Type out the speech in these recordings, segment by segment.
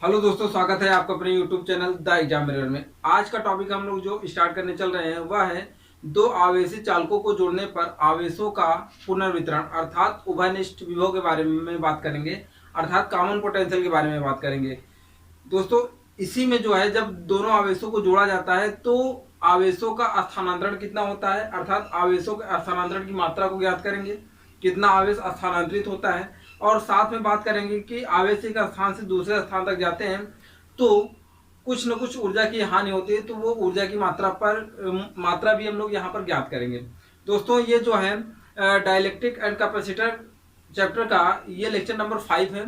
Hello दोस्तों, स्वागत है आपका अपने YouTube channel the exam mirror में। आज का टॉपिक हम लोग जो स्टार्ट करने चल रहे हैं वह है दो आवेशी चालकों को जोड़ने पर आवेशों का पुनर्वितरण अर्थात उभयनिष्ठ विभव के बारे में बात करेंगे, अर्थात कॉमन पोटेंशियल के बारे में बात करेंगे। दोस्तों, इसी में जो है जब दोनों आवेशों को जोड़ा जाता है तो आवेशों का स्थानांतरण कितना होता है, अर्थात आवेशों के स्थानांतरण की मात्रा को ज्ञात करेंगे, कितना आवेश स्थानांतरित होता है। और साथ में बात करेंगे कि आवेश एक स्थान से दूसरे स्थान तक जाते हैं तो कुछ न कुछ ऊर्जा की हानि होती है, तो वो ऊर्जा की मात्रा भी हम लोग यहाँ पर ज्ञात करेंगे। दोस्तों, ये जो है डाइलेक्ट्रिक एंड कैपेसिटर चैप्टर का ये लेक्चर नंबर 5 है।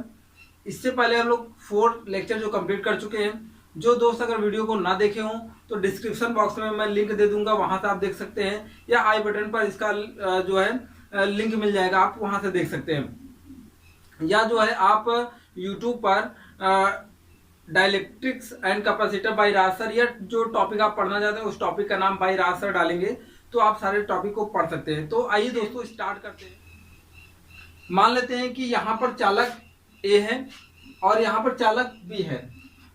इससे पहले हम लोग 4 लेक्चर जो कंप्लीट कर चुके हैं। जो दोस्त अगर वीडियो को ना देखे हों तो डिस्क्रिप्शन बॉक्स में मैं लिंक दे दूंगा, वहां से आप देख सकते हैं, या आई बटन पर इसका जो है लिंक मिल जाएगा, आप वहां से देख सकते हैं। या जो है आप YouTube पर dielectrics and capacitor by Raj sir, या जो टॉपिक आप पढ़ना चाहते हैं उस टॉपिक का नाम बाय राज सर डालेंगे तो आप सारे टॉपिक को पढ़ सकते हैं। तो आइए दोस्तों स्टार्ट करते हैं। मान लेते हैं कि यहाँ पर चालक ए है और यहाँ पर चालक बी है।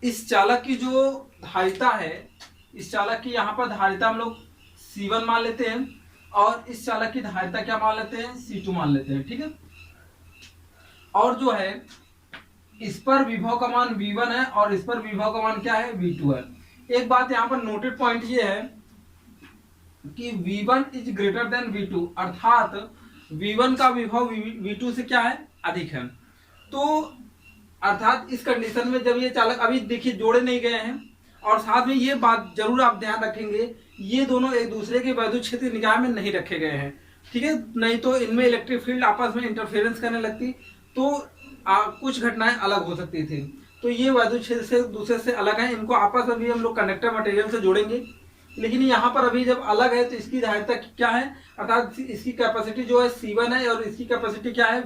इस चालक की जो धारिता है, इस चालक की यहाँ पर धारिता हम लोग C1 मान लेते हैं और इस चालक की धारिता क्या मान लेते हैं, C2 मान लेते हैं। ठीक है। और जो है इस पर विभव का मान V1 है और इस पर विभव का मान क्या है, V2 है। एक बात यहाँ पर नोटेड पॉइंट ये है कि V1 is greater than V2, अर्थात V1 का विभव V2 से क्या है, अधिक है। तो अर्थात इस कंडीशन में जब ये चालक अभी देखिए जोड़े नहीं गए हैं, और साथ में ये बात जरूर आप ध्यान रखेंगे, ये दोनों एक दूसरे के वैद्युत क्षेत्र निकाय में नहीं रखे गए हैं। ठीक है, नहीं तो इनमें इलेक्ट्रिक फील्ड आपस में इंटरफेरेंस करने लगती तो कुछ घटनाएं अलग हो सकती थी। तो ये वैद्युत क्षेत्र से दूसरे से अलग है, इनको आपस में भी हम लोग कंडक्टर मटेरियल से जोड़ेंगे। लेकिन यहाँ पर अभी जब अलग है तो इसकी धारिता क्या है, अर्थात इसकी कैपेसिटी जो है C1 है और इसकी कैपेसिटी क्या है,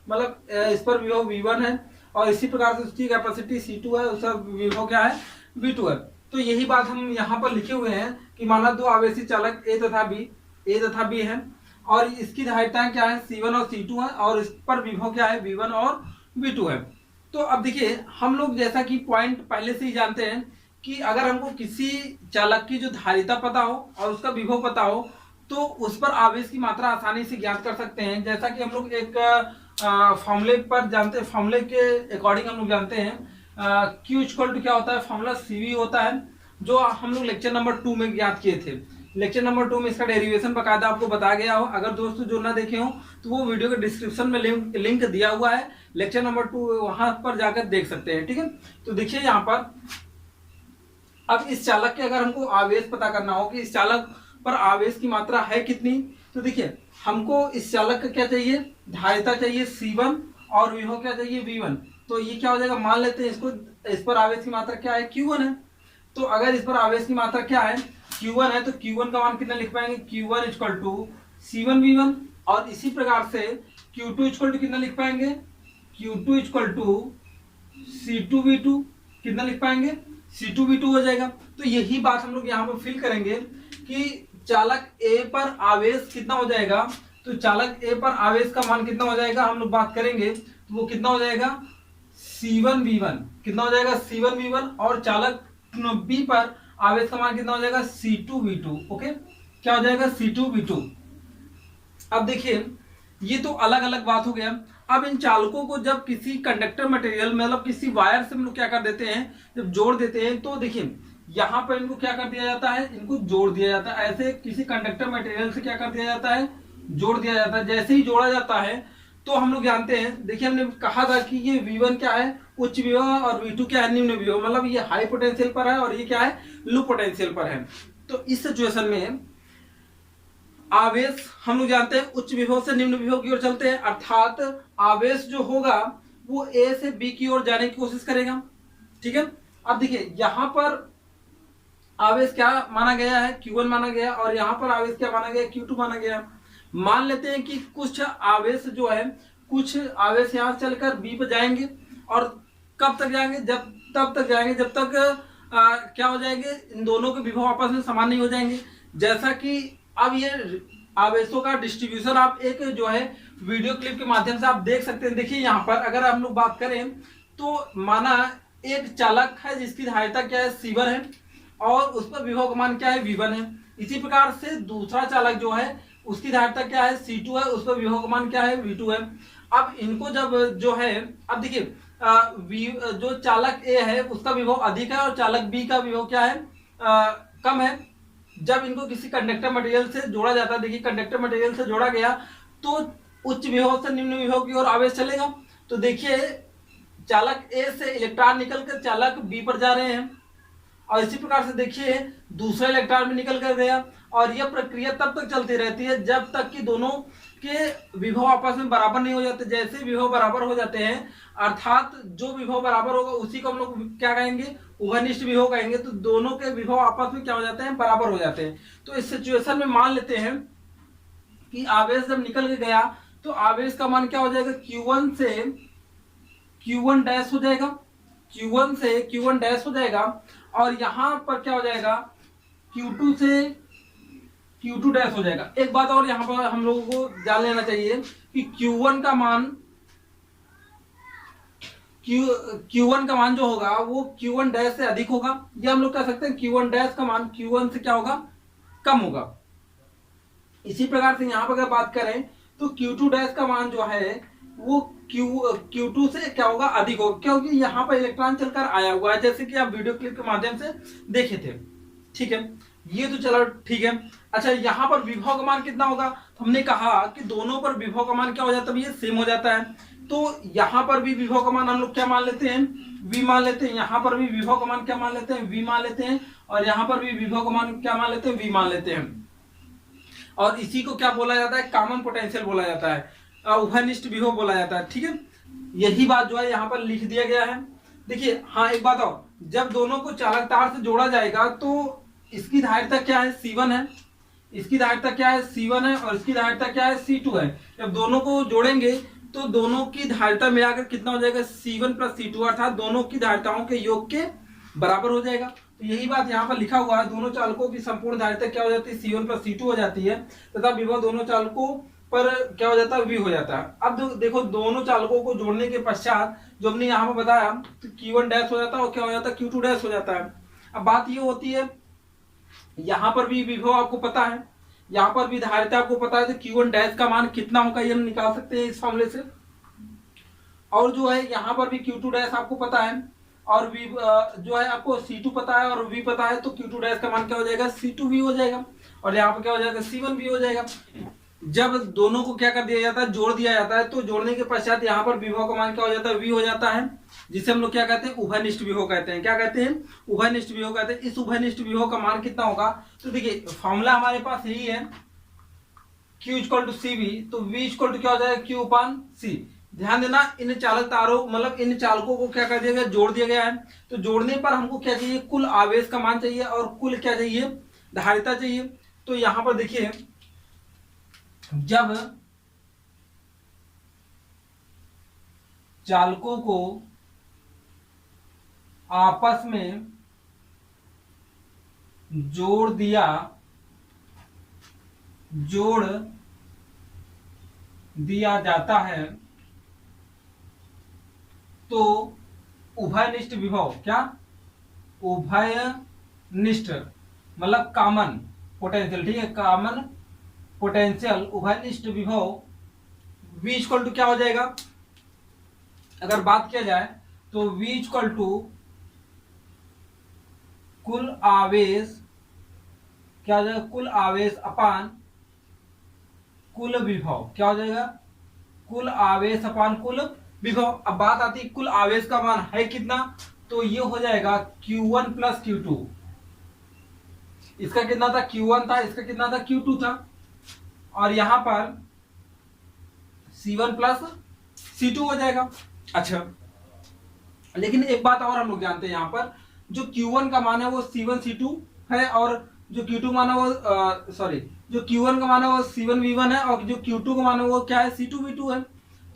मतलब इस पर विभव V1 है और इसी प्रकार से उसकी कैपेसिटी C2 है, उसका विभव क्या है, V2 है। तो यही बात हम यहाँ पर लिखे हुए हैं कि माना दो आवेशी चालक A तथा B है और इसकी धारिताएं क्या है, C1 और C2 है और इस पर विभव क्या है, V1 और V2 है। तो अब देखिए हम लोग जैसा कि पॉइंट पहले से ही जानते हैं कि अगर हमको किसी चालक की जो धारिता पता हो और उसका विभव पता हो तो उस पर आवेश की मात्रा आसानी से ज्ञात कर सकते हैं। जैसा कि हम लोग एक फॉर्मूले पर जानते हैं, फॉर्मूले के अकॉर्डिंग हम लोग जानते हैं Q इक्वल टू क्या होता है, फॉर्मूला CV होता है, जो हम लोग लेक्चर नंबर 2 में ज्ञात किए थे। लेक्चर नंबर 2 में इसका डेरिवेशन बकायदा आपको बताया गया हो। अगर दोस्तों जो ना देखे हो तो वो वीडियो के डिस्क्रिप्शन में लिंक दिया हुआ है, लेक्चर नंबर 2 वहां पर जाकर देख सकते हैं। ठीक है। तो देखिए यहाँ पर अब इस चालक के अगर हमको आवेश पता करना हो कि इस चालक पर आवेश की मात्रा है कितनी, तो देखिए हमको इस चालक का क्या चाहिए, धारिता चाहिए C1 और विभव क्या चाहिए, V1। तो ये क्या हो जाएगा, मान लेते हैं इसको, इस पर आवेश की मात्रा क्या है, Q1 है। तो अगर इस पर आवेश की मात्रा क्या है, Q1 है, तो Q1 का मान कितना लिख पाएंगे, Q1 इक्वल टू C1V1। और इसी प्रकार से Q2 इक्वल टू कितना लिख पाएंगे, Q2 इक्वल टू C2V2। कितना लिख पाएंगे, C2V2 हो जाएगा। तो यही बात हम लोग यहाँ पर फिल करेंगे कि चालक A पर आवेश कितना हो जाएगा। तो चालक A पर आवेश का मान कितना हो जाएगा, हम लोग बात करेंगे तो वो कितना हो जाएगा, C1V1। कितना हो जाएगा, C1V1। और चालक B पर आवेश का मान कितना हो जाएगा, C2V2। ओके, क्या हो जाएगा, C2V2। अब देखिए ये तो अलग अलग बात हो गया। अब इन चालकों को जब किसी कंडक्टर मटेरियल मतलब किसी वायर से हम लोग क्या कर देते हैं, जब जोड़ देते हैं, तो देखिए यहाँ पर इनको क्या कर दिया जाता है, इनको जोड़ दिया जाता है। ऐसे किसी कंडक्टर मटेरियल से क्या कर दिया जाता है, जोड़ दिया जाता है। जैसे ही जोड़ा जाता है तो हम लोग जानते हैं, देखिए हमने कहा था कि ये V1 क्या है, उच्च विभव, और V2 क्या है, निम्न विभव। मतलब ये हाई पोटेंशियल पर है और ये क्या है, लो पोटेंशियल पर है। तो इस सिचुएशन में आवेश हम लोग जानते हैं उच्च विभव से निम्न विभव की ओर चलते हैं, अर्थात आवेश जो होगा वो A से B की ओर जाने की कोशिश करेगा। ठीक है। अब देखिए यहाँ पर आवेश क्या माना गया है, Q1 माना गया, और यहाँ पर आवेश क्या माना गया, Q2 माना गया। मान लेते हैं कि कुछ आवेश जो है, कुछ आवेश यहाँ से चलकर B पर जाएंगे, और कब तक जाएंगे, तब तक जाएंगे जब तक क्या हो जाएंगे, इन दोनों के विभव आपस में समान नहीं हो जाएंगे। जैसा कि अब ये आवेशों का डिस्ट्रीब्यूशन आप एक जो है वीडियो क्लिप के माध्यम से आप देख सकते हैं। देखिए यहाँ पर अगर हम लोग बात करें तो माना एक चालक है जिसकी धारिता क्या है, C1 है, और उस पर विभव का मान क्या है, V1 है। इसी प्रकार से दूसरा चालक जो है उसकी धारिता क्या है, C2 है, उस पर विभव का मान क्या है, V2 है। अब इनको जब जो है, अब देखिए जो चालक A है उसका विभव अधिक है और चालक B का विभव क्या है, कम है। जब इनको किसी कंडक्टर मटेरियल से जोड़ा जाता है, देखिए कंडक्टर मटेरियल से जोड़ा गया तो उच्च विभव से निम्न विभव की ओर आवेश चलेगा। तो देखिए चालक ए से इलेक्ट्रॉन निकलकर चालक बी पर जा रहे हैं, और इसी प्रकार से देखिए दूसरा इलेक्ट्रॉन भी निकल कर गया, और यह प्रक्रिया तब तक चलती रहती है जब तक कि दोनों के विभव आपस में बराबर नहीं हो जाते। जैसे विभव बराबर हो जाते हैं, अर्थात जो विभव बराबर होगा उसी को हम लोग क्या कहेंगे, उभयनिष्ठ विभव कहेंगे। तो दोनों के विभव आपस में क्या हो जाते हैं, बराबर हो जाते हैं। तो इस सिचुएशन में मान लेते हैं कि आवेश जब निकल के गया तो आवेश का मान क्या हो जाएगा, Q1 से Q1 डैश हो जाएगा, Q1 से Q1 डैश हो जाएगा, और यहां पर क्या हो जाएगा, Q2 से Q2 डैश हो जाएगा। एक बात और यहां पर हम लोगों को जान लेना चाहिए कि Q1 का मान Q1 का मान जो होगा वो Q1 डैश से अधिक होगा, या हम लोग कह सकते हैं Q1 डैश का मान Q1 से क्या होगा, कम होगा। इसी प्रकार से यहाँ पर अगर बात करें तो Q2 डैश का मान जो है वो Q2 से क्या होगा, अधिक होगा, क्योंकि यहाँ पर इलेक्ट्रॉन चलकर आया हुआ है, जैसे कि आप वीडियो क्लिप के माध्यम से देखे थे। ठीक है, ये तो चलो ठीक है। अच्छा, यहाँ पर विभव का मान कितना होगा, तो हमने कहा कि दोनों पर विभव का मान क्या हो जाता है, ये सेम हो जाता है। तो यहाँ पर भी विभव का मान हम लोग क्या मान लेते हैं, V मान लेते हैं। यहाँ पर भी विभव का मान क्या मान लेते हैं, V मान लेते हैं, और यहाँ पर भी विभव का मान क्या मान लेते हैं, V मान लेते हैं। और इसी को क्या बोला जाता है, कॉमन पोटेंशियल बोला जाता है, उभयनिष्ठ विभव बोला जाता है। ठीक है, यही बात जो है यहाँ पर लिख दिया गया है। देखिए हाँ, एक बात और, जब दोनों को चालक तार से जोड़ा जाएगा तो इसकी धारिता क्या है, C1 है, इसकी धारिता क्या है, C1 है, और इसकी धारिता क्या है, C2 है। जब दोनों को जोड़ेंगे तो दोनों की धारिता मिलाकर कितना हो जाएगा, C1 प्लस C2, अर्थात दोनों की धारिताओं के योग के बराबर हो जाएगा। तो यही बात यहाँ पर लिखा हुआ है, दोनों चालकों की संपूर्ण धारिता क्या हो जाती है, C1 प्लस C2 हो जाती है, तथा विभव दोनों चालकों पर क्या हो जाता है, V हो जाता है। अब देखो दोनों चालकों को जोड़ने के पश्चात जो हमने यहाँ पर बताया, तो Q1 डैश हो जाता है और क्या हो जाता है, Q2 डैश हो जाता है। अब बात ये होती है, यहाँ पर भी विभव आपको पता है, यहाँ पर भी धारिता आपको पता है, तो Q1 डैश का मान कितना होगा ये हम निकाल सकते हैं इस फॉर्मूले से। और जो है यहाँ पर भी Q2 डैश आपको पता है, और V जो है आपको C2 पता है और V पता है, तो Q2 डैश का मान क्या हो जाएगा, C2V हो जाएगा, और यहाँ पर क्या हो जाएगा, C1V हो जाएगा। जब दोनों को क्या कर दिया जाता है, जोड़ दिया जाता है, तो जोड़ने के पश्चात यहाँ पर विभव का मान क्या हो जाता है, V हो जाता है, जिसे हम लोग क्या कहते हैं, उभयनिष्ठ विभव कहते हैं। क्या कहते हैं, उभयनिष्ठ विभव कहते हैं। इस उभयनिष्ठ विभव का मान कितना होगा, तो देखिए फॉर्मूला हमारे पास यही है, Q इक्वल टू CV, तो V इक्वल टू क्या हो जाएगा, Q अपान C। ध्यान देना, इन चालक तारों मतलब इन चालकों को क्या कर दिया गया, जोड़ दिया गया है। तो जोड़ने पर हमको क्या चाहिए, कुल आवेश का मान चाहिए, और कुल क्या चाहिए, धारिता चाहिए। तो यहाँ पर देखिए, जब चालकों को आपस में जोड़ दिया जाता है तो उभयनिष्ठ विभव, क्या उभयनिष्ठ मतलब कॉमन पोटेंशियल, ठीक है, कॉमन पोटेंशियल उभयनिष्ठ विभव V इक्वल टू क्या हो जाएगा, अगर बात किया जाए तो V इक्वल टू कुल आवेश, क्या हो जाएगा, कुल आवेश अपान कुल विभव, क्या हो जाएगा, कुल आवेश अपान कुल विभव। अब बात आती है कुल आवेश का मान है कितना, तो ये हो जाएगा Q1 प्लस Q2। इसका कितना था, Q1 था, इसका कितना था, Q2 था, और यहां पर C1 प्लस C2 हो जाएगा। अच्छा, लेकिन एक बात और हम लोग जानते हैं, यहाँ पर जो Q1 का मान है वो C1 C2 है, और जो Q2 मान है वो जो Q1 का मान है वो C1 V1 है, और जो Q2 का मान है वो क्या है, C2 V2 है।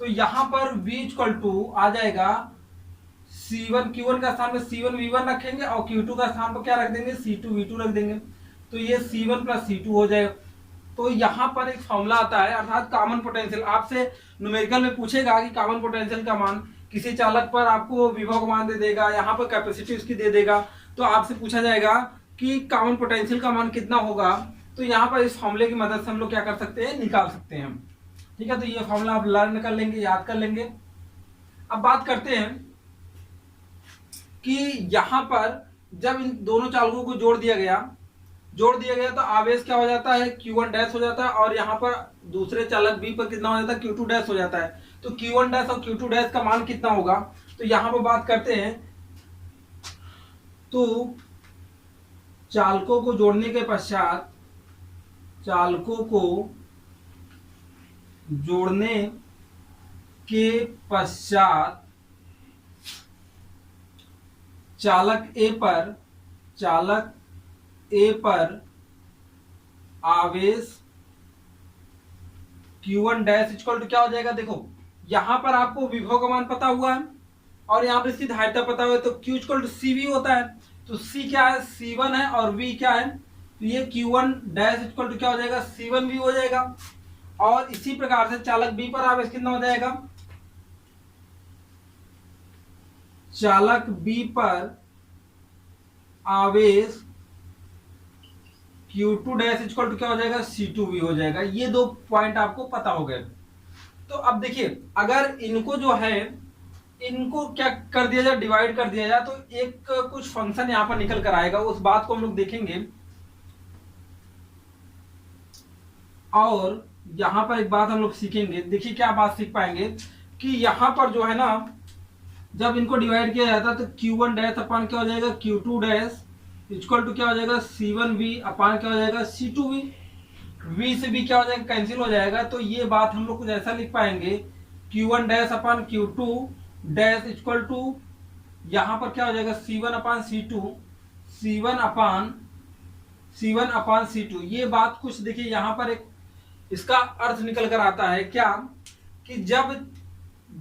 तो यहाँ पर V इक्वल टू आ जाएगा C1, Q1 का स्थान पर C1 V1 रखेंगे, और Q2 का स्थान पर क्या रख देंगे, C2 V2 रख देंगे, तो ये C1 प्लस C2 हो जाएगा। तो यहाँ पर एक फॉर्मूला आता है, अर्थात कॉमन पोटेंशियल। आपसे न्यूमेरिकल में पूछेगा कि कॉमन पोटेंशियल का मान किसी चालक पर आपको विभव का मान दे देगा, यहाँ पर कैपेसिटी उसकी दे देगा, तो आपसे पूछा जाएगा कि कॉमन पोटेंशियल का मान कितना होगा। तो यहाँ पर इस फॉर्मूले की मदद से हम लोग क्या कर सकते हैं, निकाल सकते हैं। ठीक है, तो ये फॉर्मूला आप लर्न कर लेंगे, याद कर लेंगे। अब बात करते हैं कि यहाँ पर जब इन दोनों चालकों को जोड़ दिया गया तो आवेश क्या हो जाता है, Q1 डैश हो जाता है, और यहाँ पर दूसरे चालक B पर कितना हो जाता है, Q2 डैश हो जाता है। तो Q1 डैश और Q2 डैश का मान कितना होगा, तो यहाँ पर बात करते हैं। तो चालकों को जोड़ने के पश्चात चालक ए पर आवेश Q1 डैश इक्वल टू क्या हो जाएगा, देखो यहां पर आपको विभव का मान पता हुआ है और यहां पर इसकी धारिता पता हुआ है, तो Q इक्वल टू CV होता है। तो C क्या है, C1 है, और V क्या है, तो ये Q1 डैश इक्वल टू क्या हो जाएगा, C1V हो जाएगा। और इसी प्रकार से चालक B पर आवेश कितना हो जाएगा, चालक B पर आवेश Q2 डैश इक्वल टू क्या हो जाएगा, C2V हो जाएगा। ये दो पॉइंट आपको पता हो गए। तो अब देखिए, अगर इनको जो है इनको क्या कर दिया जाए, डिवाइड कर दिया जाए, तो एक कुछ फंक्शन यहां पर निकल कर आएगा, उस बात को हम लोग देखेंगे। और यहां पर एक बात हम लोग सीखेंगे, देखिए क्या बात सीख पाएंगे कि यहां पर जो है ना, जब इनको डिवाइड किया जाता है तो Q1 डैश अपान क्या हो जाएगा, Q2 डैश इक्वल टू क्या हो जाएगा, C1V अपान क्या हो जाएगा, C2V। V से भी क्या हो जाएगा, कैंसिल हो जाएगा। तो ये बात हम लोग कुछ ऐसा लिख पाएंगे, Q1 dash upon Q2 dash equal to यहां पर क्या हो जाएगा, C1 अपान C2, C1 अपान C2। ये बात कुछ देखिए यहां पर एक इसका अर्थ निकल कर आता है क्या, कि जब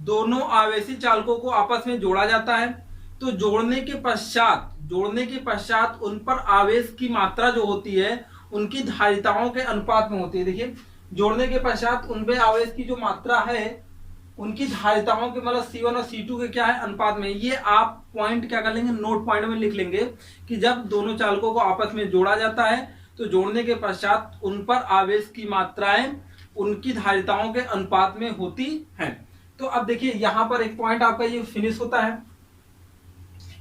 दोनों आवेशी चालकों को आपस में जोड़ा जाता है तो जोड़ने के पश्चात उन पर आवेश की मात्रा जो होती है उनकी धारिताओं के अनुपात में होती है। देखिए, जोड़ने के पश्चात उनपे आवेश की जो मात्रा है उनकी धारिताओं के मतलब C1 और C2 के क्या है, अनुपात में। ये आप पॉइंट क्या कर लेंगे, नोट पॉइंट में लिख लेंगे कि जब दोनों चालकों को आपस में जोड़ा जाता है तो जोड़ने के पश्चात उन पर आवेश की मात्राएं उनकी धारिताओं के अनुपात में होती हैं। तो अब देखिए, यहां पर एक पॉइंट आपका ये फिनिश होता है।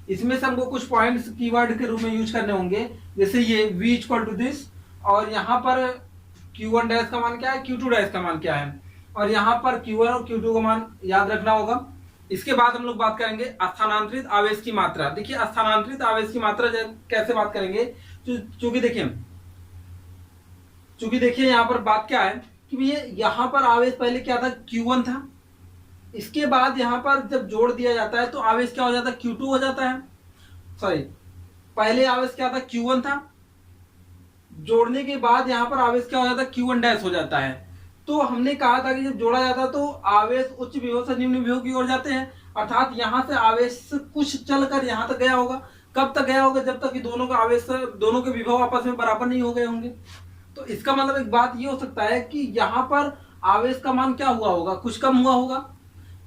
इसमें से हमको कुछ पॉइंट्स कीवर्ड के रूप में यूज करने होंगे, जैसे ये V इक्वल टू दिस, और यहाँ पर Q1 डैश का मान क्या है, Q2 डैश का मान क्या है, और यहाँ पर Q1 और Q2 का मान याद रखना होगा। इसके बाद हम लोग बात करेंगे स्थानांतरित आवेश की मात्रा। देखिए, स्थानांतरित आवेश की मात्रा कैसे बात करेंगे, चूंकि देखिए यहाँ पर बात क्या है कि भैया यहाँ पर आवेश पहले क्या था, Q1 था। इसके बाद यहाँ पर जब जोड़ दिया जाता है तो आवेश क्या हो जाता है, Q2 हो जाता है। सॉरी, पहले आवेश क्या था, Q1 था। जोड़ने के बाद यहाँ पर आवेश क्या हो जाता है, Q1 डैश हो जाता है। तो हमने कहा था कि जब जोड़ा जाता है तो आवेश उच्च विभव से निम्न विभव की ओर जाते हैं, अर्थात यहाँ से आवेश कुछ चलकर यहाँ तक गया होगा। कब तक गया होगा, जब तक कि दोनों के विभव आपस में बराबर नहीं हो गए होंगे। तो इसका मतलब एक बात ये हो सकता है कि यहाँ पर आवेश का मान क्या हुआ होगा, कुछ कम हुआ होगा।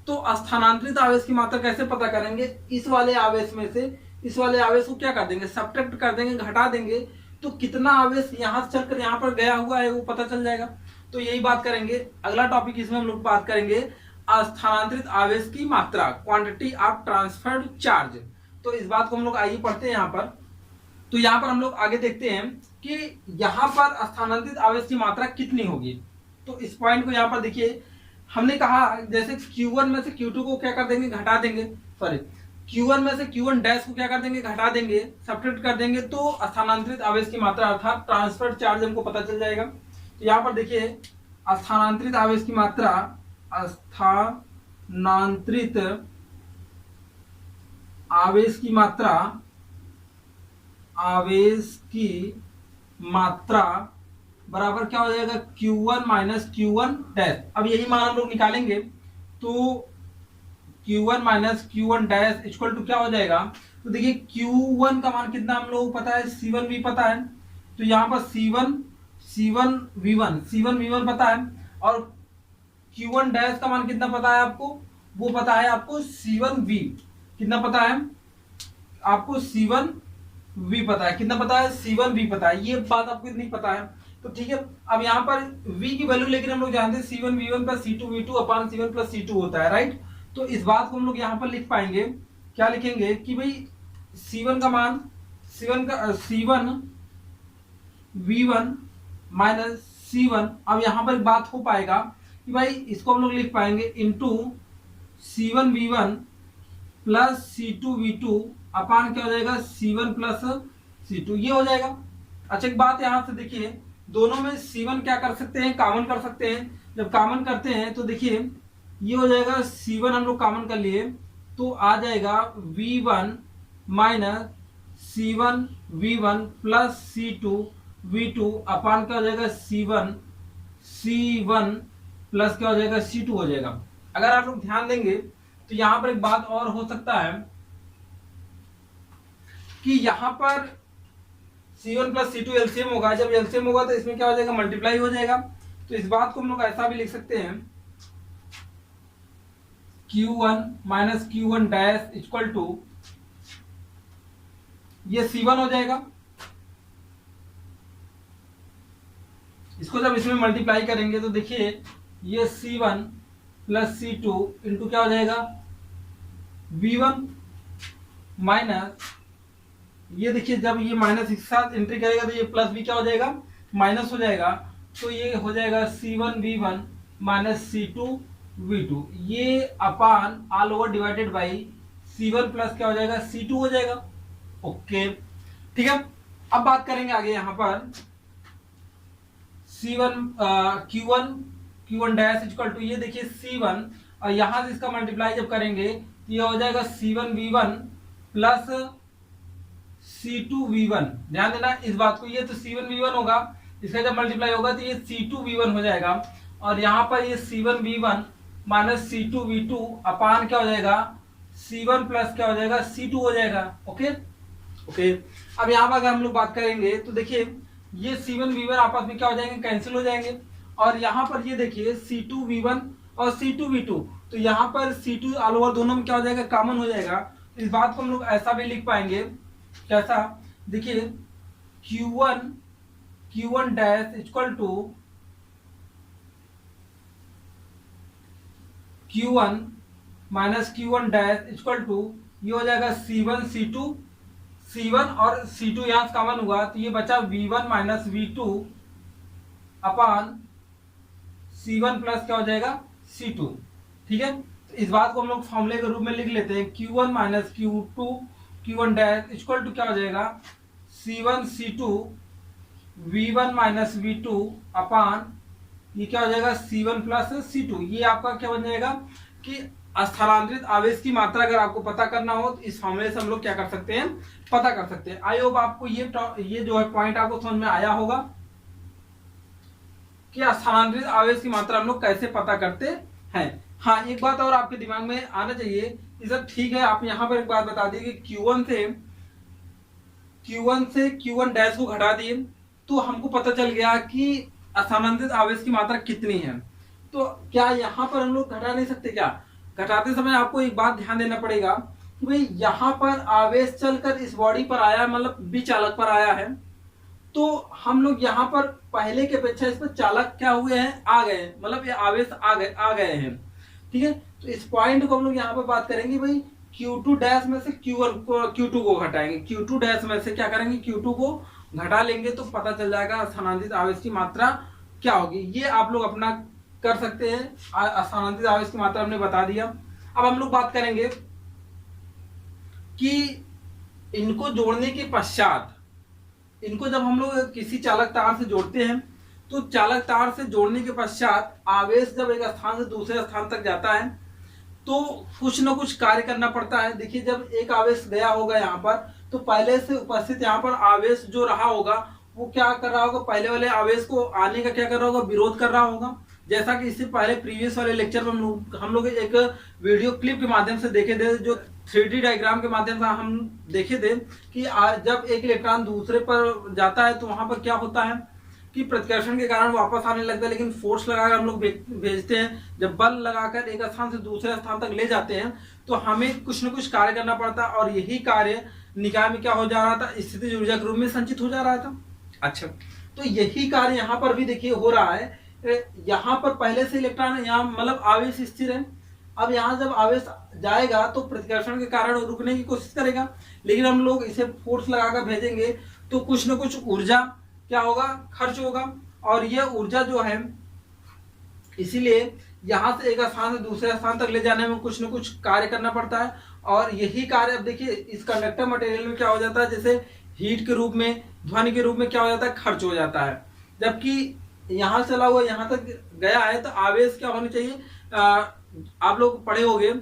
तो स्थानांतरित आवेश की मात्रा कैसे पता करेंगे, इस वाले आवेश में से इस वाले आवेश को क्या कर देंगे, सब्ट्रैक्ट कर देंगे, घटा देंगे, तो कितना आवेश यहाँ से चलकर यहाँ पर गया हुआ है वो पता चल जाएगा। तो यही बात करेंगे। अगला टॉपिक इसमें हम लोग बात करेंगे स्थानांतरित आवेश की मात्रा, क्वांटिटी ऑफ ट्रांसफर्ड चार्ज। तो इस बात को हम लोग आइए पढ़ते हैं यहाँ पर। तो यहाँ पर हम लोग आगे देखते हैं कि यहाँ पर स्थानांतरित आवेश की मात्रा कितनी होगी। तो इस पॉइंट को यहाँ पर देखिए, हमने कहा जैसे Q1 में से Q2 को क्या कर देंगे, घटा देंगे, सॉरी Q1 में से Q1 डैश को क्या कर देंगे, घटा देंगे, सब्ट्रैक्ट कर देंगे, तो स्थानांतरित आवेश की मात्रा अर्थात ट्रांसफर चार्ज हमको पता चल जाएगा। तो यहाँ पर देखिए, स्थानांतरित आवेश की मात्रा, स्थानांतरित आवेश की मात्रा बराबर क्या हो जाएगा, Q1 माइनस Q1 डैश। अब यही मान हम लोग निकालेंगे, तो Q1 minus Q1 dash equal to क्या हो जाएगा। तो देखिए, Q1 का मान कितना हम लोगों को पता है, C1 भी पता है। तो यहाँ पर C1V1 पता है, और Q1 डैश का मान कितना पता है आपको, वो पता है आपको C1V, कितना पता है आपको C1V पता है, कितना पता है C1V पता है, ये बात आपको इतनी पता है। तो ठीक है, अब यहाँ पर V की वैल्यू लेकिन हम लोग जानते हैं C1V1 plus C2V2 upon C1 plus C2 होता है, राइट। तो इस बात को हम लोग यहाँ पर लिख पाएंगे, क्या लिखेंगे कि भाई C1 का मान C1V1 माइनस C1। अब यहाँ पर एक बात हो पाएगा कि भाई इसको हम लोग लिख पाएंगे इंटू C1V1 प्लस C2V2 अपान क्या हो जाएगा C1 प्लस C2, ये हो जाएगा। अच्छा एक बात यहाँ से देखिए, दोनों में C1 क्या कर सकते हैं, कॉमन कर सकते हैं। जब कॉमन करते हैं तो देखिए ये हो जाएगा C1 हम लोग कॉमन कर लिए तो आ जाएगा V1 minus C1V1 plus C2V2 अपान क्या हो जाएगा C1 प्लस क्या हो जाएगा C2 हो जाएगा। अगर आप लोग ध्यान देंगे तो यहाँ पर एक बात और हो सकता है कि यहाँ पर C1 प्लस C2 एलसीएम होगा, जब एलसीएम होगा तो इसमें क्या हो जाएगा, मल्टीप्लाई हो जाएगा। तो इस बात को हम लोग ऐसा भी लिख सकते हैं Q1 minus Q1 dash equal to ये C1 हो जाएगा, इसको जब इसमें मल्टीप्लाई करेंगे तो देखिए ये C1 प्लस C2 इंटू क्या हो जाएगा V1 माइनस, ये देखिए जब ये माइनस के साथ एंट्री करेगा तो ये प्लस भी क्या हो जाएगा, माइनस हो जाएगा। तो ये हो जाएगा C1V1 माइनस C2V2, ये upon all over divided by C1 plus क्या हो जाएगा C2 हो जाएगा। ओके ठीक है, अब बात करेंगे आगे यहाँ पर Q1 डैश इक्वल टू ये देखिए C1 और यहाँ से इसका मल्टीप्लाई जब करेंगे तो ये हो जाएगा C1V1 प्लस C2V1। ध्यान देना इस बात को, ये तो C1V1 होगा, इसका जब मल्टीप्लाई होगा तो ये C2V1 हो जाएगा और यहाँ पर ये C1V1 माइनस C2V2 अपान क्या हो जाएगा C1 प्लस क्या हो जाएगा C2 हो जाएगा। ओके ओके, अब यहाँ पर अगर हम लोग बात करेंगे तो देखिए ये C1V1 आपस में क्या हो जाएंगे, कैंसिल हो जाएंगे और यहाँ पर ये देखिए C2V1 और C2V2, तो यहाँ पर C2 ऑल ओवर दोनों में क्या हो जाएगा, कॉमन हो जाएगा। इस बात को हम लोग ऐसा भी लिख पाएंगे, कैसा, देखिए Q1 dash equal to Q1 minus Q1 dash equal to ये हो जाएगा C1 और C2 यहाँ से कॉमन हुआ तो ये बचा V1 माइनस V2 अपान C1 प्लस क्या हो जाएगा C2। ठीक है, तो इस बात को हम लोग फॉर्मूले के रूप में लिख लेते हैं Q1 minus Q1 dash equal to क्या हो जाएगा C1 C2 V1 minus V2 अपान ये क्या हो जाएगा C1 प्लस C2। ये आपका क्या बन जाएगा कि स्थानांतरित आवेश की मात्रा अगर आपको पता करना हो तो इस फॉर्मूले से हम लोग क्या कर सकते हैं, पता कर सकते हैं। आई होप आपको ये जो है पॉइंट आपको समझ में आया होगा कि स्थानांतरित आवेश की मात्रा हम लोग कैसे पता करते हैं। हाँ एक बात और आपके दिमाग में आना चाहिए, ये सब ठीक है, आप यहाँ पर एक बात बता दिए कि Q1 से Q1 डैश को घटा दिए तो हमको पता चल गया कि स्थानांतरित आवेश की मात्रा कितनी है। तो क्या यहाँ पर हम लोग घटा नहीं सकते क्या? घटाते समय आपको एक बात ध्यान देना पड़ेगा कि भाई यहाँ पर आवेश चलकर इस बॉडी पर आया है, मतलब बी चालक पर आया है, तो हम लोग यहाँ पर पहले के अपेक्षा इस पर चालक क्या हुए हैं, आ गए, मतलब ये आवेश आ गए हैं। ठीक है, तो इस पॉइंट को हम लोग यहाँ पर बात करेंगे भाई Q2 डैश में से Q2 को घटाएंगे, Q2 डैश में से क्या करेंगे, Q2 को घटा लेंगे तो पता चल जाएगा स्थानांतरित आवेश की मात्रा क्या होगी। ये आप लोग अपना कर सकते हैं, स्थानांतरित आवेश की मात्रा हमने बता दिया। अब हम लोग बात करेंगे कि इनको जोड़ने के पश्चात, इनको जब हम लोग किसी चालक तार से जोड़ते हैं तो चालक तार से जोड़ने के पश्चात आवेश जब एक स्थान से दूसरे स्थान तक जाता है तो कुछ न कुछ कार्य करना पड़ता है। देखिए जब एक आवेश गया होगा यहाँ पर तो पहले से उपस्थित यहाँ पर आवेश जो रहा होगा वो क्या कर रहा होगा, पहले वाले आवेश को आने का क्या कर रहा होगा, विरोध कर रहा होगा। जैसा कि इससे पहले प्रीवियस वाले लेक्चर में हम लोग एक वीडियो क्लिप के माध्यम से देखे थे, जो 3D डायग्राम के माध्यम से हम देखे थे कि जब एक इलेक्ट्रॉन दूसरे पर जाता है तो वहां पर क्या होता है कि प्रतिकर्षण के कारण वापस आने लगता है, लेकिन फोर्स लगाकर हम लोग भेजते हैं। जब बल लगाकर एक स्थान से दूसरे स्थान तक ले जाते हैं तो हमें कुछ न कुछ कार्य करना पड़ता है, और यही कार्य निकाय में क्या हो जा रहा था, स्थितिज ऊर्जा के रूप में संचित हो जा रहा था। अच्छा, तो यही कार्य यहाँ पर भी देखिए हो रहा है। यहाँ पर पहले से इलेक्ट्रॉन यहाँ मतलब आवेश स्थिर है। अब यहाँ जब आवेश जाएगा तो प्रतिकर्षण के कारण रुकने की कोशिश करेगा, लेकिन हम लोग इसे फोर्स लगाकर भेजेंगे तो कुछ न कुछ ऊर्जा क्या होगा, खर्च होगा। और यह ऊर्जा जो है, इसीलिए यहां से एक स्थान से दूसरे स्थान तक ले जाने में कुछ न कुछ कार्य करना पड़ता है। और यही कार्य अब देखिए इस कंडक्टर मटेरियल में क्या हो जाता है, जैसे हीट के रूप में, ध्वनि के रूप में क्या हो जाता है, खर्च हो जाता है। जबकि यहाँ चला हुआ यहाँ तक गया है तो आवेश क्या होनी चाहिए, आप लोग पढ़े होंगे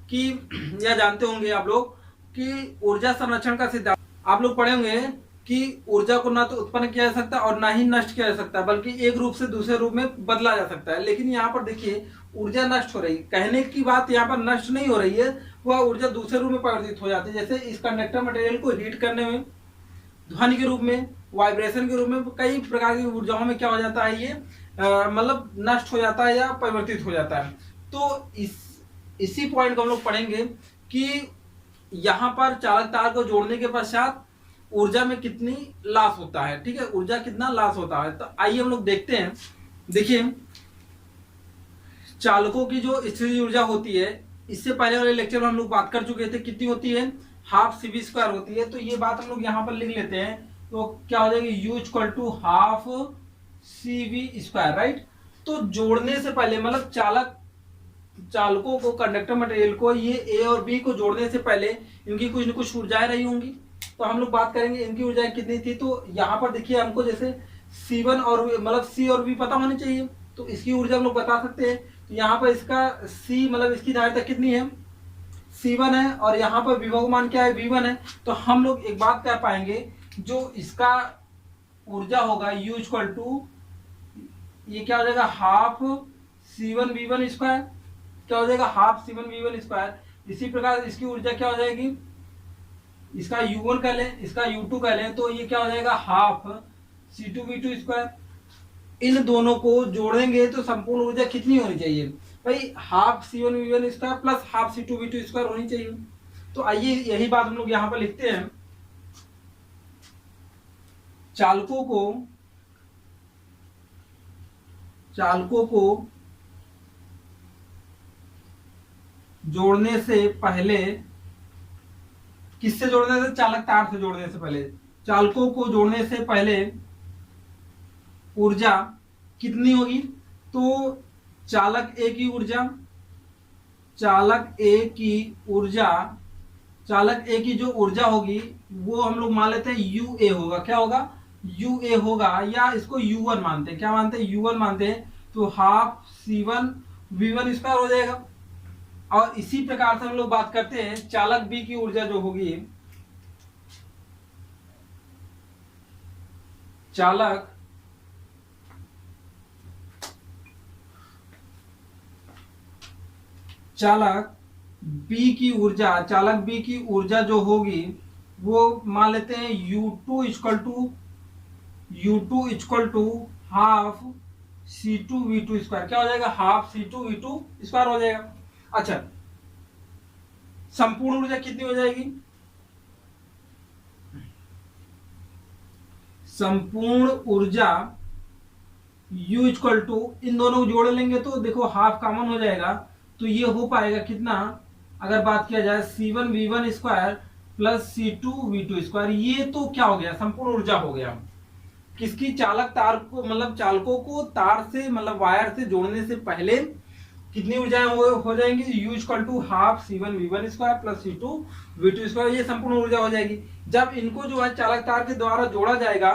कि या जानते होंगे आप लोग कि ऊर्जा संरक्षण का सिद्धांत आप लोग पढ़े होंगे कि ऊर्जा को ना तो उत्पन्न किया जा सकता और ना ही नष्ट किया जा सकता, बल्कि एक रूप से दूसरे रूप में बदला जा सकता है। लेकिन यहाँ पर देखिए ऊर्जा नष्ट हो रही है, कहने की बात यहाँ पर नष्ट नहीं हो रही है, वह ऊर्जा दूसरे रूप में परिवर्तित हो जाती है। जैसे इस कंडक्टर मटेरियल को हीट करने में, ध्वनि के रूप में, वाइब्रेशन के रूप में, कई प्रकार की ऊर्जाओं में क्या हो जाता है, ये मतलब नष्ट हो जाता है या परिवर्तित हो जाता है। तो इसी पॉइंट को हम लोग पढ़ेंगे कि यहाँ पर चालक तार को जोड़ने के पश्चात ऊर्जा में कितनी लॉस होता है। ठीक है, ऊर्जा कितना लॉस होता है, तो आइए हम लोग देखते हैं। देखिए चालकों की जो स्थितिज ऊर्जा होती है, इससे पहले वाले लेक्चर में हम लोग बात कर चुके थे, कितनी होती है, हाफ CV स्क्वायर होती है। तो ये बात हम लोग यहाँ पर लिख लेते हैं, तो क्या हो जाएगी, U equal to half CV square, right. तो जोड़ने से पहले मतलब चालकों को, कंडक्टर मटेरियल को, ये A और B को जोड़ने से पहले इनकी कुछ न कुछ ऊर्जाएं रही होंगी। तो हम लोग बात करेंगे इनकी ऊर्जाएं कितनी थी। तो यहाँ पर देखिए हमको जैसे C1 और मतलब C और V पता होनी चाहिए, तो इसकी ऊर्जा हम लोग बता सकते हैं। तो यहाँ पर इसका C मतलब इसकी धारिता कितनी है, C1 है, और यहाँ पर विभव मान क्या है, V1 है। तो हम लोग एक बात कह पाएंगे, जो इसका ऊर्जा होगा U इक्वल टू, ये क्या हो जाएगा, हाफ C1 V1 स्क्वायर, क्या हो जाएगा, हाफ C1 V1 स्क्वायर। इसी प्रकार इसकी ऊर्जा क्या हो जाएगी, इसका U1 कह लें, इसका U2 कह लें, तो ये क्या हो जाएगा, हाफ C2 V2 स्क्वायर। इन दोनों को जोड़ेंगे तो संपूर्ण ऊर्जा कितनी होनी चाहिए भाई, half C1 V1 square plus half C2 V2 square होनी चाहिए। तो आइए यही बात हम लोग यहां पर लिखते हैं। चालकों को जोड़ने से पहले, किससे जोड़ने से, चालक तार से जोड़ने से पहले, चालकों को जोड़ने से पहले ऊर्जा कितनी होगी, तो चालक ए की जो ऊर्जा होगी वो हम लोग मान लेते हैं UA होगा। क्या होगा, UA होगा, या इसको U1 मानते हैं। क्या मानते हैं, U1 मानते हैं। तो हाफ C1 V1 स्क्वायर हो जाएगा। और इसी प्रकार से हम लोग बात करते हैं चालक बी की ऊर्जा जो होगी, चालक बी की ऊर्जा जो होगी वो मान लेते हैं U2 equal to half C2 V2 square. क्या हो जाएगा, हाफ C2 V2 स्क्वायर हो जाएगा। अच्छा, संपूर्ण ऊर्जा कितनी हो जाएगी, संपूर्ण ऊर्जा U इक्वल टू, इन दोनों को जोड़ लेंगे तो देखो हाफ कॉमन हो जाएगा, तो ये हो पाएगा कितना, अगर बात किया जाए C1 V1 square plus C2 V2 square. ये तो क्या हो गया, संपूर्ण ऊर्जा हो गया किसकी, चालक तार को, मतलब चालकों को तार से मतलब वायर से जोड़ने से पहले कितनी ऊर्जाएं हो जाएंगी, U equal to half C1 V1 square plus C2 V2 square. ये संपूर्ण ऊर्जा हो जाएगी। जब इनको जो है चालक तार के द्वारा जोड़ा जाएगा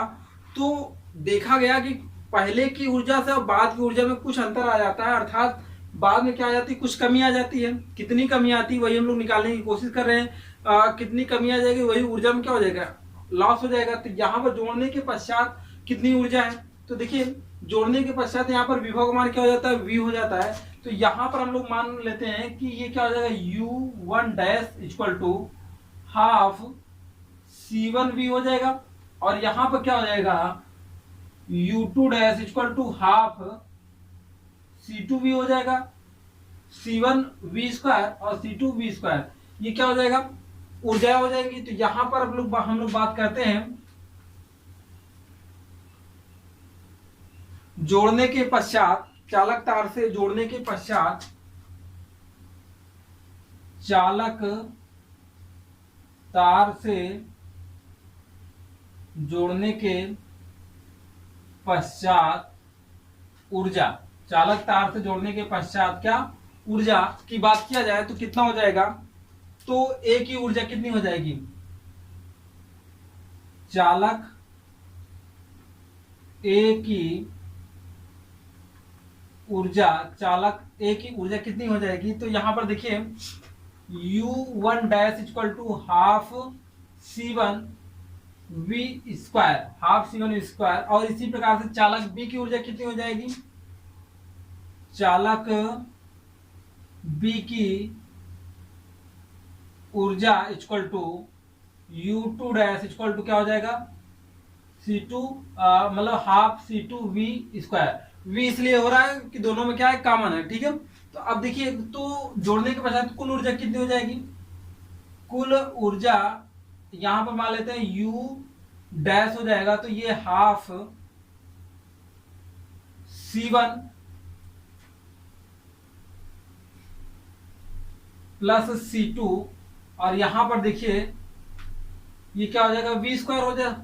तो देखा गया कि पहले की ऊर्जा से और बाद की ऊर्जा में कुछ अंतर आ जाता है, अर्थात बाद में क्या आ जाती है, कुछ कमी आ जाती है। कितनी कमी आती है वही हम लोग निकालने की कोशिश कर रहे हैं। कितनी कमी आ जाएगी, वही ऊर्जा में क्या हो जाएगा, लॉस हो जाएगा। तो यहाँ पर जोड़ने के पश्चात कितनी ऊर्जा है, तो देखिए जोड़ने के पश्चात यहाँ पर विभव मान क्या हो जाता है, V हो जाता है। तो यहाँ पर हम लोग मान लेते हैं कि ये क्या हो जाएगा, U1 dash equal to half C1 V हो जाएगा। और यहाँ पर क्या हो जाएगा, U2 dash equal to half C2V हो जाएगा, C1V² और C2V²। ये क्या हो जाएगा, ऊर्जा हो जाएगी। तो यहां पर हम लोग बात करते हैं जोड़ने के पश्चात, चालक तार से जोड़ने के पश्चात, चालक तार से जोड़ने के पश्चात ऊर्जा, चालक तार से जोड़ने के पश्चात क्या ऊर्जा की बात किया जाए तो कितना हो जाएगा, तो ए की ऊर्जा कितनी हो जाएगी, चालक ए की ऊर्जा, चालक ए की ऊर्जा कितनी हो जाएगी। तो यहां पर देखिए U1 dash equal to half C1V², half C1V²। और इसी प्रकार से चालक बी की ऊर्जा कितनी हो जाएगी, चालक बी की ऊर्जा equal to U2 dash equal to क्या हो जाएगा, C2 मतलब हाफ C2V²। V इसलिए हो रहा है कि दोनों में क्या है, कॉमन है, ठीक है। तो अब देखिए, तो जोड़ने के पश्चात कुल ऊर्जा कितनी हो जाएगी, कुल ऊर्जा यहां पर मान लेते हैं U डैश हो जाएगा, तो ये हाफ C1 प्लस C2, और यहां पर देखिए ये क्या हो जाएगा, V²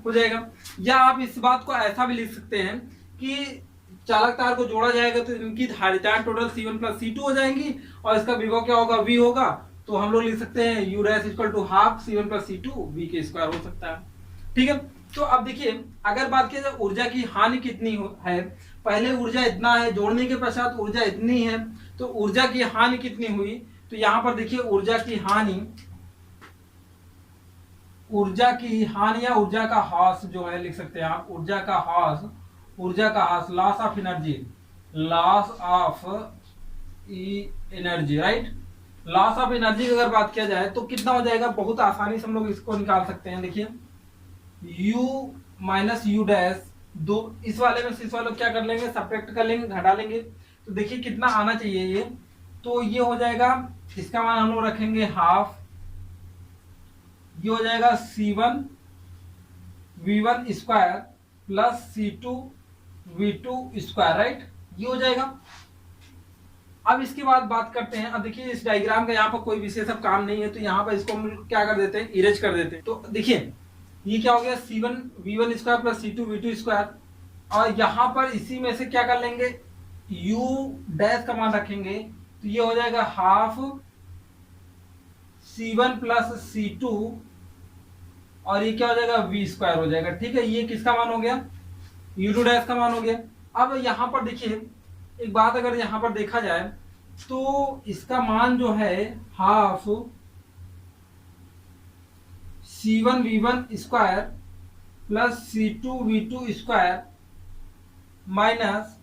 हो जाएगा। या आप इस बात को ऐसा भी लिख सकते हैं कि चालक तार को जोड़ा जाएगा तो इनकी धारिताएं टोटल C1 प्लस C2 हो जाएंगी, और इसका विभव क्या होगा, V होगा। तो हम लोग लिख सकते हैं U dash equal to half C1 plus C2 V² हो सकता है, ठीक है। तो अब देखिए, अगर बात की जाए ऊर्जा की हानि कितनी है, पहले ऊर्जा इतना है, जोड़ने के पश्चात ऊर्जा इतनी है, तो ऊर्जा की हानि कितनी हुई। तो यहां पर देखिए ऊर्जा की हानि या ऊर्जा का हास जो है लिख सकते हैं आप, ऊर्जा का हास, loss of energy, loss of energy, right. Loss of energy की अगर बात किया जाए तो कितना हो जाएगा, बहुत आसानी से हम लोग इसको निकाल सकते हैं। देखिए U माइनस U डैश, दो इस वाले में इस वाले क्या कर लेंगे, सब्ट्रैक्ट कर लेंगे, घटा लेंगे। तो देखिए कितना आना चाहिए ये, तो ये हो जाएगा, इसका मान हम लोग रखेंगे हाफ, ये हो जाएगा C1V1² प्लस C2V2², राइट, ये हो जाएगा। अब इसके बाद बात करते हैं, अब देखिए इस डायग्राम का यहाँ पर कोई विशेष अब काम नहीं है, तो यहाँ पर इसको हम क्या कर देते हैं, इरेज कर देते हैं। तो देखिए ये क्या हो गया, C1V1² प्लस C2V2², और यहाँ पर इसी में से क्या कर लेंगे, U डैश का मान रखेंगे, तो ये हो जाएगा हाफ C1 प्लस C2, और ये क्या हो जाएगा, V² हो जाएगा, ठीक है। ये किसका मान हो गया, U2 डैश का मान हो गया। अब यहाँ पर देखिए एक बात, अगर यहाँ पर देखा जाए तो इसका मान जो है half C1V1² plus C2V2² minus,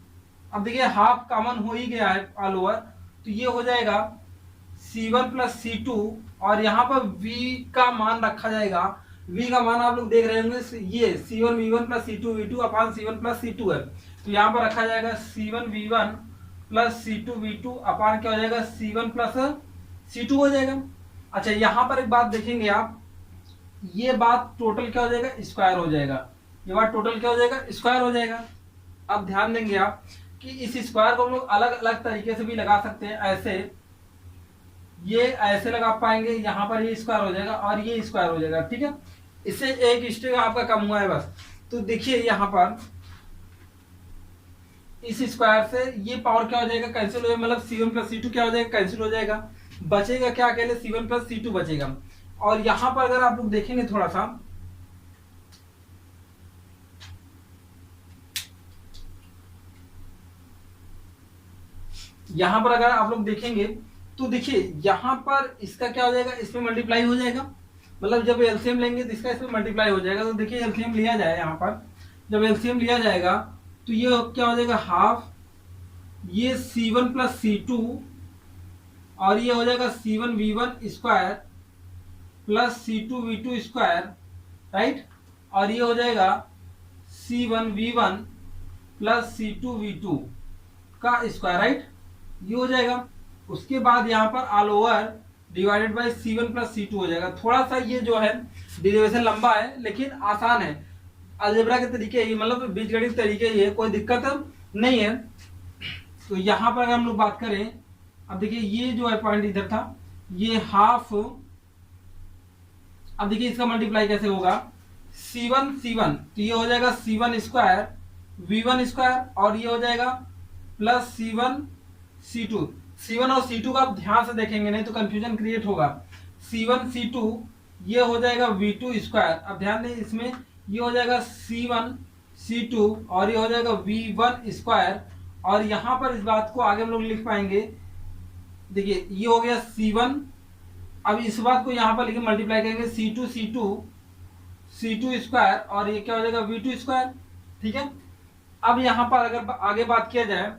अब देखिए हाफ कॉमन हो ही गया है ऑल ओवर, तो ये हो जाएगा C1 प्लस C2, और यहाँ पर V का मान रखा जाएगा। V का मान आप लोग देख रहे होंगे, ये C1V1 प्लस C2V2 अपान C1 प्लस C2 है, तो यहाँ पर रखा जाएगा C1V1 प्लस C2V2 अपान क्या हो जाएगा, C1 प्लस C2 हो जाएगा। अच्छा, यहाँ पर एक बात देखेंगे आप, ये बात टोटल क्या हो जाएगा, स्क्वायर हो जाएगा, ये बात टोटल क्या हो जाएगा, स्क्वायर हो जाएगा। अब ध्यान देंगे आप कि इस स्क्वायर को हम लोग अलग अलग तरीके से भी लगा सकते हैं, ऐसे ये ऐसे लगा पाएंगे, यहाँ पर ये स्क्वायर हो जाएगा और ये स्क्वायर हो जाएगा, ठीक है। इससे एक स्टेप आपका कम हुआ है बस। तो देखिए यहाँ पर इस स्क्वायर से ये पावर क्या हो जाएगा, कैंसिल हो जाएगा, मतलब C1 प्लस C2 क्या हो जाएगा, कैंसिल हो जाएगा, बचेगा क्या, अकेले C1 प्लस C2 बचेगा। और यहां पर अगर आप लोग देखेंगे थोड़ा सा, यहां पर अगर आप लोग देखेंगे तो देखिए यहां पर इसका क्या हो जाएगा, इसमें मल्टीप्लाई हो जाएगा, मतलब जब एलसीएम लेंगे तो इसका इसमें मल्टीप्लाई हो जाएगा। तो देखिए एलसीएम लिया जाए, यहाँ पर जब एलसीएम लिया जाएगा तो ये क्या हो जाएगा, हाफ ये C1 प्लस C2, और ये हो जाएगा C1V1² प्लस C2V2², राइट, और ये हो जाएगा C1V1 प्लस C2V2 का स्क्वायर, राइट, ये हो जाएगा। उसके बाद यहाँ पर all over divided by C1 plus C2 हो जाएगा। थोड़ा सा ये जो है डेरिवेशन लंबा है लेकिन आसान है, अलजेब्रा के तरीके ही, मतलब बीजगणित तरीके ही है, कोई दिक्कत नहीं है। तो यहाँ पर अगर हम लोग बात करें, अब देखिए ये जो है पॉइंट इधर था, ये हाफ, अब देखिए इसका मल्टीप्लाई कैसे होगा, C1 तो ये हो जाएगा C1 स्क्वायर V1 स्क्वायर, और ये हो जाएगा प्लस C1 और C2 का आप ध्यान से देखेंगे नहीं तो कंफ्यूजन क्रिएट होगा। C2 ये हो जाएगा V2 स्क्वायर, अब ध्यान दें इसमें, ये हो जाएगा C2 और ये हो जाएगा V1 स्क्वायर, और यहाँ पर इस बात को आगे हम लोग लिख पाएंगे, देखिए ये हो गया C1, अब इस बात को यहाँ पर लिखे मल्टीप्लाई करेंगे C2 स्क्वायर, और ये क्या हो जाएगा V2 स्क्वायर, ठीक है। अब यहाँ पर अगर आगे बात किया जाए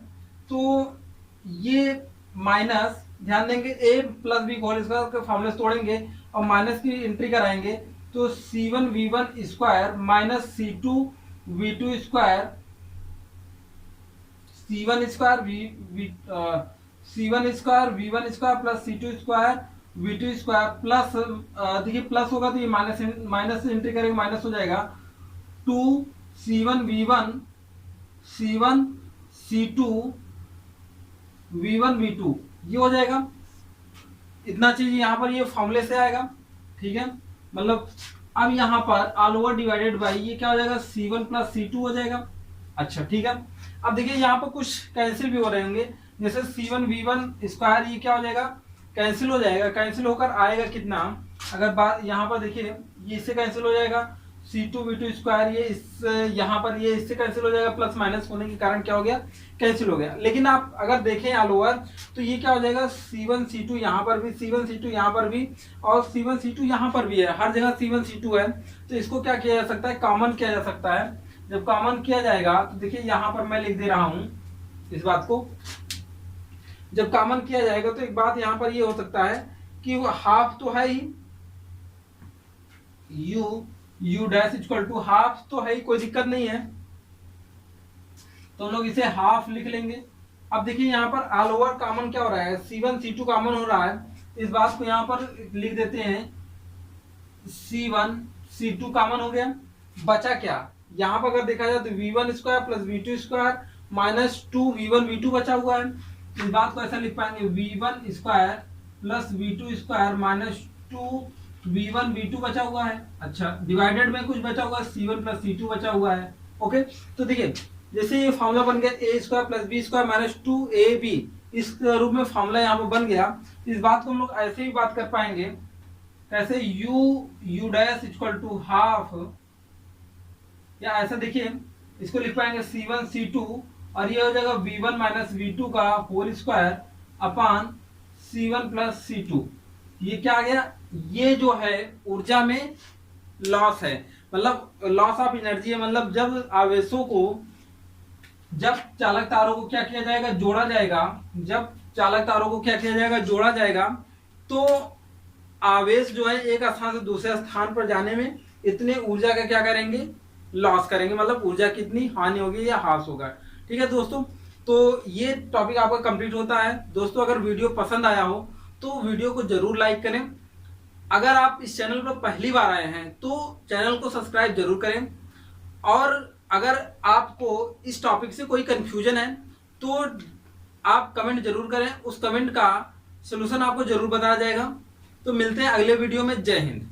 तो ये माइनस, ध्यान देंगे a plus b whole square के फॉर्मूले तोड़ेंगे और माइनस की एंट्री कराएंगे, तो C1V1 square minus C2V2 square, C1 square V1 square plus C2 square V2 square plus, देखिए प्लस होगा तो ये माइनस से एंट्री करेंगे, माइनस हो जाएगा 2 C1V1 C2 V1 V2, ये हो जाएगा। इतना चीज यहाँ पर ये फॉर्मूले से आएगा, ठीक है। मतलब अब यहाँ पर ऑल ओवर डिवाइडेड बाई ये क्या हो जाएगा C1 प्लस C2 हो जाएगा। अच्छा ठीक है, अब देखिए यहाँ पर कुछ कैंसिल भी हो रहे होंगे, जैसे C1V1 स्क्वायर ये क्या हो जाएगा, कैंसिल हो जाएगा, कैंसिल होकर आएगा कितना, अगर बात यहाँ पर देखिए ये इससे कैंसिल हो जाएगा, C2V2 स्क्वायर ये इस यहाँ पर ये इससे कैंसिल हो जाएगा, प्लस माइनस होने के कारण क्या हो गया, कैंसिल हो गया। लेकिन आप अगर देखें ऑल ओवर तो ये क्या हो जाएगा C1 C2 यहाँ पर भी, C1 C2 यहाँ पर भी, और C1 C2 यहाँ पर भी है, हर जगह C1 C2 है। तो इसको क्या किया जा सकता है, कॉमन किया जा सकता है। जब कॉमन किया जाएगा तो देखिए यहाँ पर मैं लिख दे रहा हूँ इस बात को, जब कॉमन किया जाएगा तो एक बात यहाँ पर ये हो सकता है कि वो हाफ तो है ही, u dash equal to half तो है ही, कोई दिक्कत नहीं है, तो हम लोग इसे हाफ लिख लेंगे। अब देखिए यहाँ पर ऑल ओवर कॉमन क्या हो रहा है, C1 C2 कॉमन हो रहा है, इस बात को यहाँ पर लिख देते हैं C1 C2 कॉमन हो गया, बचा क्या, यहाँ पर अगर देखा जाए तो V1 square plus V2 square minus 2 V1 V2 बचा हुआ है। इस बात को ऐसा लिख पाएंगे V1 square plus V2 square minus 2 V1 V2 बचा हुआ है। अच्छा, डिवाइडेड में कुछ बचा हुआ है, C1 प्लस C2 बचा हुआ है। ओके, तो देखिए जैसे ये फॉर्मूला बन गया a square plus b square minus 2ab, इस रूप में फॉर्मूला यहाँ पर बन गया। इस बात को हम लोग ऐसे ही बात कर पाएंगे, कैसे u dash equal to half, या ऐसा देखिए इसको लिख पाएंगे C1 C2 और ये हो जाएगा V1 माइनस V2 का whole square upon C1 plus C2। ये क्या आ गया, ये जो है ऊर्जा में लॉस है, मतलब लॉस ऑफ एनर्जी है, मतलब जब आवेशों को, जब चालक तारों को क्या किया जाएगा, जोड़ा जाएगा, जब चालक तारों को क्या किया जाएगा, जोड़ा जाएगा, तो आवेश जो है एक स्थान से दूसरे स्थान पर जाने में इतने ऊर्जा का क्या करेंगे, लॉस करेंगे, मतलब ऊर्जा कितनी हानि होगी या हास होगा। ठीक है दोस्तों, तो ये टॉपिक आपका कंप्लीट होता है। दोस्तों अगर वीडियो पसंद आया हो तो वीडियो को जरूर लाइक करें, अगर आप इस चैनल पर पहली बार आए हैं तो चैनल को सब्सक्राइब जरूर करें, और अगर आपको इस टॉपिक से कोई कंफ्यूजन है तो आप कमेंट जरूर करें, उस कमेंट का सलूशन आपको जरूर बताया जाएगा। तो मिलते हैं अगले वीडियो में, जय हिंद।